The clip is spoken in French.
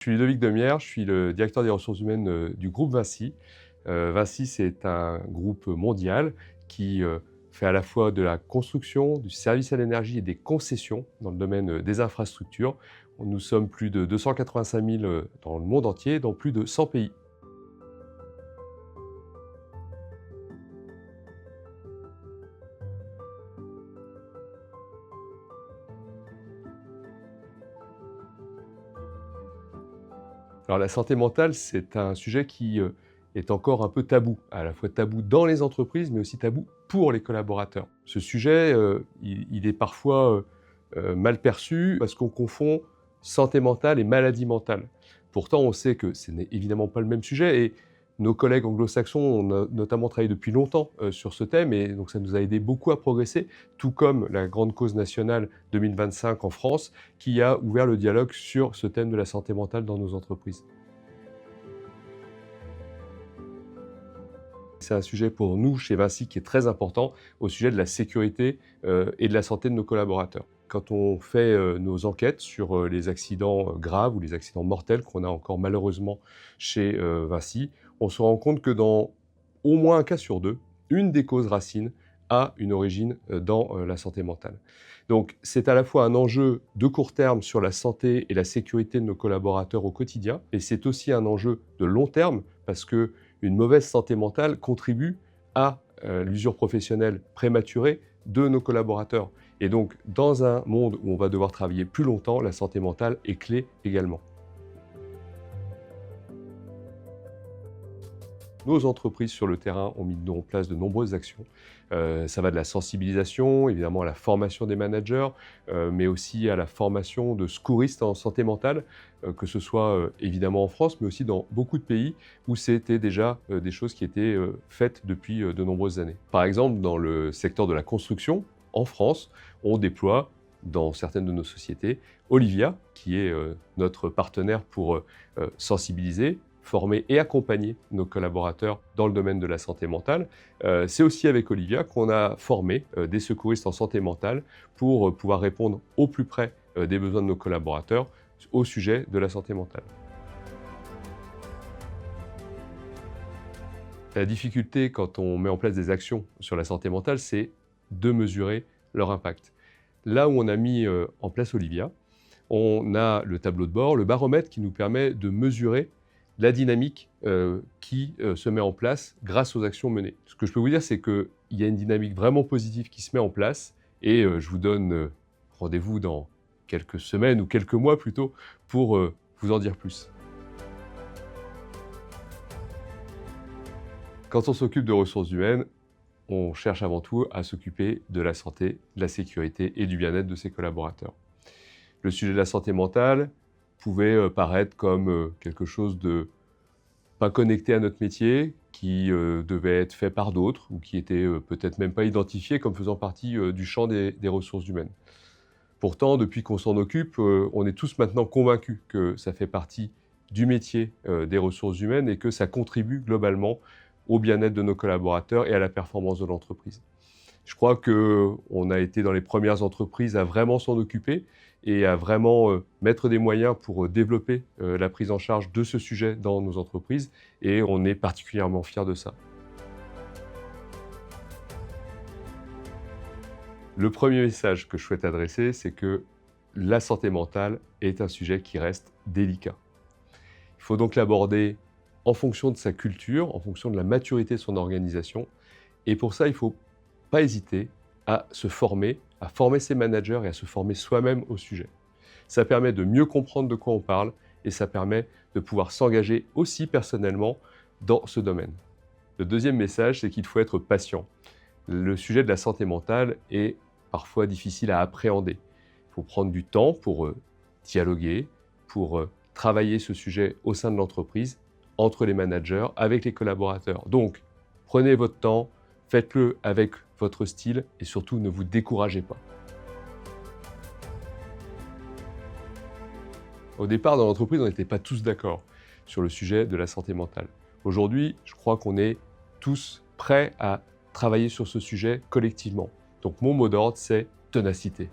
Je suis Ludovic Demierre, je suis le directeur des ressources humaines du groupe Vinci. Vinci, c'est un groupe mondial qui fait à la fois de la construction, du service à l'énergie et des concessions dans le domaine des infrastructures. Nous sommes plus de 285 000 dans le monde entier, dans plus de 100 pays. Alors la santé mentale, c'est un sujet qui est encore un peu tabou, à la fois tabou dans les entreprises, mais aussi tabou pour les collaborateurs. Ce sujet, il est parfois mal perçu parce qu'on confond santé mentale et maladie mentale. Pourtant, on sait que ce n'est évidemment pas le même sujet et nos collègues anglo-saxons ont notamment travaillé depuis longtemps sur ce thème et donc ça nous a aidé beaucoup à progresser, tout comme la grande cause nationale 2025 en France qui a ouvert le dialogue sur ce thème de la santé mentale dans nos entreprises. C'est un sujet pour nous, chez Vinci, qui est très important au sujet de la sécurité et de la santé de nos collaborateurs. Quand on fait nos enquêtes sur les accidents graves ou les accidents mortels qu'on a encore malheureusement chez Vinci, on se rend compte que dans au moins un cas sur deux, une des causes racines a une origine dans la santé mentale. Donc c'est à la fois un enjeu de court terme sur la santé et la sécurité de nos collaborateurs au quotidien, et c'est aussi un enjeu de long terme parce que une mauvaise santé mentale contribue à l'usure professionnelle prématurée de nos collaborateurs. Et donc, dans un monde où on va devoir travailler plus longtemps, la santé mentale est clé également. Nos entreprises sur le terrain ont mis en place de nombreuses actions. Ça va de la sensibilisation, évidemment à la formation des managers, mais aussi à la formation de secouristes en santé mentale, que ce soit évidemment en France, mais aussi dans beaucoup de pays où c'était déjà des choses qui étaient faites depuis de nombreuses années. Par exemple, dans le secteur de la construction, en France, on déploie dans certaines de nos sociétés Olivia, qui est notre partenaire pour sensibiliser, former et accompagner nos collaborateurs dans le domaine de la santé mentale. C'est aussi avec Olivia qu'on a formé des secouristes en santé mentale pour pouvoir répondre au plus près des besoins de nos collaborateurs au sujet de la santé mentale. La difficulté quand on met en place des actions sur la santé mentale, c'est de mesurer leur impact. Là où on a mis en place Olivia, on a le tableau de bord, le baromètre qui nous permet de mesurer la dynamique qui se met en place grâce aux actions menées. Ce que je peux vous dire, c'est qu'il y a une dynamique vraiment positive qui se met en place et je vous donne rendez-vous dans quelques semaines ou quelques mois plutôt pour vous en dire plus. Quand on s'occupe de ressources humaines, on cherche avant tout à s'occuper de la santé, de la sécurité et du bien-être de ses collaborateurs. Le sujet de la santé mentale pouvait paraître comme quelque chose de pas connecté à notre métier, qui devait être fait par d'autres ou qui était peut-être même pas identifié comme faisant partie du champ des ressources humaines. Pourtant, depuis qu'on s'en occupe, on est tous maintenant convaincus que ça fait partie du métier des ressources humaines et que ça contribue globalement au bien-être de nos collaborateurs et à la performance de l'entreprise. Je crois qu'on a été dans les premières entreprises à vraiment s'en occuper et à vraiment mettre des moyens pour développer la prise en charge de ce sujet dans nos entreprises et on est particulièrement fiers de ça. Le premier message que je souhaite adresser, c'est que la santé mentale est un sujet qui reste délicat. Il faut donc l'aborder en fonction de sa culture, en fonction de la maturité de son organisation et pour ça, il ne faut pas hésiter à se former, à former ses managers et à se former soi-même au sujet. Ça permet de mieux comprendre de quoi on parle et ça permet de pouvoir s'engager aussi personnellement dans ce domaine. Le deuxième message, c'est qu'il faut être patient. Le sujet de la santé mentale est parfois difficile à appréhender. Il faut prendre du temps pour dialoguer, pour travailler ce sujet au sein de l'entreprise, entre les managers, avec les collaborateurs. Donc, prenez votre temps, faites-le avec votre style et surtout ne vous découragez pas. Au départ, dans l'entreprise, on n'était pas tous d'accord sur le sujet de la santé mentale. Aujourd'hui, je crois qu'on est tous prêts à travailler sur ce sujet collectivement. Donc mon mot d'ordre, c'est ténacité.